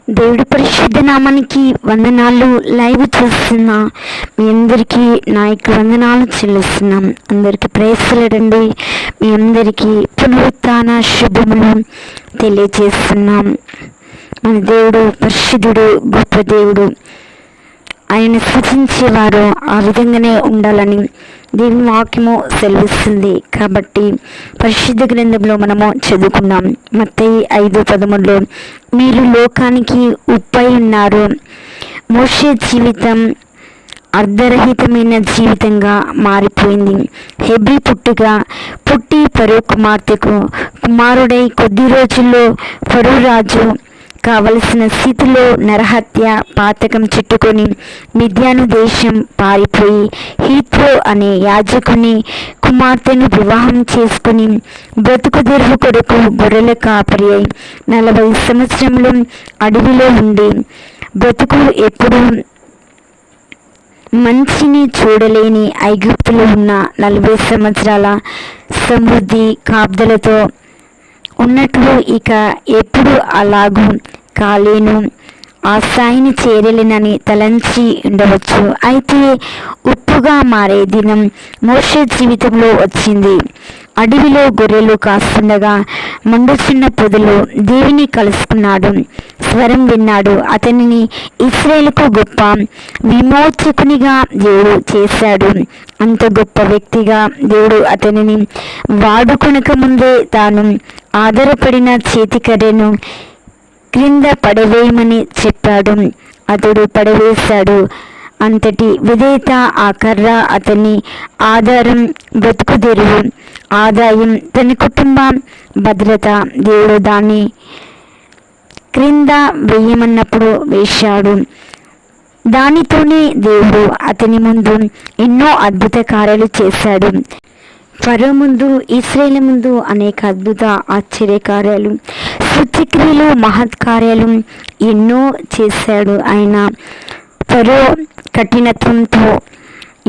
దేవుడి పరిశుద్ధ నామానికి వందనాలు. లైవ్ చూస్తున్నా మీ అందరికీ నా యొక్క వందనాలు చెల్లిస్తున్నాం. అందరికీ ప్రేసలేడండి. మీ అందరికీ పునరుత్థాన శుభములు తెలియజేస్తున్నాం. మన దేవుడు పరిశుద్ధుడు, గొప్ప దేవుడు. ఆయన సూచించేవారు ఆ విధంగానే ఉండాలని దేవుని వాక్యము సెలవిస్తుంది. కాబట్టి పరిశుద్ధ గ్రంథంలో మనము చదువుకున్నాం. మత్తయి 5:13 మీరు లోకానికి ఉప్పై ఉన్నారు. మోషే జీవితం అర్ధరహితమైన జీవితంగా మారిపోయింది. హెబ్రీ పుట్టి ఫరో కుమార్తెకు కుమారుడై కొద్ది రోజుల్లో ఫరో రాజు కావలసిన స్థితిలో నరహత్య పాతకం చుట్టుకొని మిద్యాను దేశం పారిపోయి హీత్రో అనే యాజకుని కుమార్తెను వివాహం చేసుకుని బ్రతుకు తెరువు కొరకు గొర్రెల కాపరి అయి 40 సంవత్సరములు అడవిలో ఉండి బ్రతుకు ఎప్పుడు మంచిని చూడలేని ఐగుప్తులో ఉన్న 40 సంవత్సరాల సమృద్ధి కాబ్దలతో ఉన్నట్లు ఇక ఎప్పుడు అలాగూ కాలేను, ఆ స్థాయిని చేరలేనని తలంచి ఉండవచ్చు. అయితే ఉప్పుగా మారే దినం మోషే జీవితంలో వచ్చింది. అడవిలో గొర్రెలు కాస్తుండగా మండుచున్న పొదలో దేవుని కలుసుకున్నాడు. స్వరం విన్నాడు. అతనిని ఇశ్రాయేలుకు గొప్ప విమోచకునిగా దేవుడు చేశాడు. అంత గొప్ప వ్యక్తిగా దేవుడు అతనిని వాడుకొనక ముందే తాను ఆధారపడిన చేతికర్రను క్రింద పడవేయమని చెప్పాడు. అతడు పడవేశాడు. అంతటి విధేయత ఆ కర్ర అతని ఆధారం, బ్రతుకు తెరువు, ఆదాయం, తన కుటుంబ భద్రత. దేవుడు దాన్ని క్రింద వేయమన్నప్పుడు వేశాడు. దానితోనే దేవుడు అతని ముందు ఎన్నో అద్భుత కార్యాలు చేశాడు. ఫరో ముందు, ఇశ్రాయేలు ముందు అనేక అద్భుత ఆశ్చర్యకార్యాలు, సూచక్రియలు, మహత్కార్యాలు ఎన్నో చేశాడు. ఆయన ఫరో కఠినత్వంతో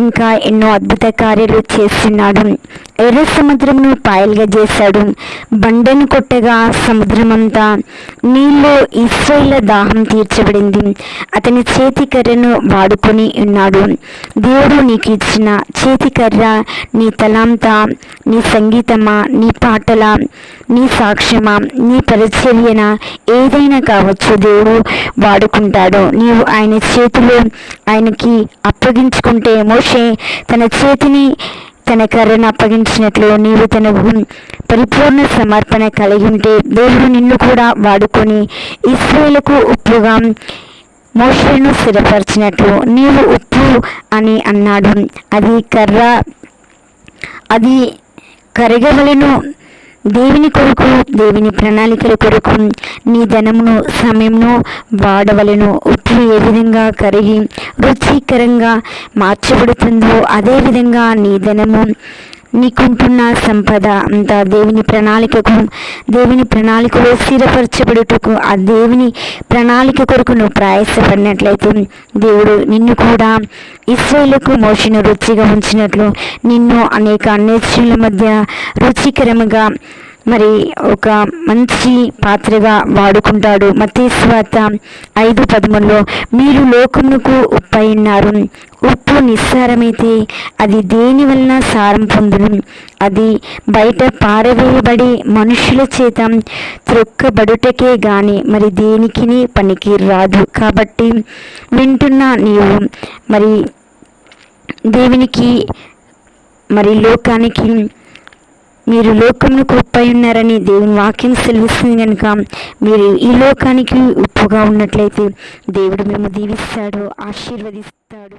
ఇంకా ఎన్నో అద్భుత కార్యాలు చేస్తున్నాడు. ఎర్ర సముద్రమును పాయలుగా చేశాడు. బండను కొట్టగా సముద్రమంతా నీళ్ళు ఇశ్రాయేలు దాహం తీర్చబడింది. అతని చేతికర్రను వాడుకొని ఉన్నాడు. దేవుడు నీకు ఇచ్చిన చేతికర్ర నీ తలాంతా, నీ సంగీతమా, నీ పాటల, నీ సాక్ష్యమా, నీ పరిచర్యన ఏదైనా కావచ్చు. దేవుడు వాడుకుంటాడు. నీవు ఆయన చేతిలో ఆయనకి అప్పగించుకుంటే, మోషే తన చేతిని తన కర్రను అప్పగించినట్లు నీవు తనకు పరిపూర్ణ సమర్పణ కలిగి ఉంటే దేవుడు నిన్ను కూడా వాడుకొని ఇశ్రాయేలుకు ఉప్పుగా మోషేను స్థిరపరిచినట్లు నీవు ఉప్పు అని అన్నాడు. అది కరగవలెను. దేవుని కొరకు, దేవుని ప్రణాళికల కొరకు నీ ధనమును, సమయమును వాడవలను. ఉప్పు ఏ విధంగా కరిగి రుచికరంగా మార్చబడుతుందో అదేవిధంగా నీ ధనము, నీకుంటున్న సంపద అంతా దేవుని ప్రణాళికలో స్థిరపరచబడుటకు, ఆ దేవుని ప్రణాళిక కొరకు నువ్వు ప్రయాసపడినట్లయితే దేవుడు నిన్ను కూడా ఇశ్రాయేలుకు మోషేను రుచిగా ఉంచినట్లు నిన్ను అనేక అన్యజనుల మధ్య రుచికరముగా మరి ఒక మంచి పాత్రగా వాడుకుంటాడు. మత్తయి సువార్త 5:13 మీరు లోకమునకు ఉప్పై ఉన్నారు. ఉప్పు నిస్సారమైతే అది దేని వలన సారం పొందును? అది బయట పారవేయబడి మనుషుల చేత త్రొక్కబడుటకే గాని మరి దేనికి పనికి రాదు. కాబట్టి వింటున్న నీవు మరి దేవునికి మరి లోకానికి మీరు లోకమునకు ఉప్పై ఉన్నారని దేవుని వాక్యం సెలవిస్తుంది. కనుక మీరు ఈ లోకానికి ఉప్పుగా ఉన్నట్లయితే దేవుడు మేము దీవిస్తాడు, ఆశీర్వదిస్తాడు.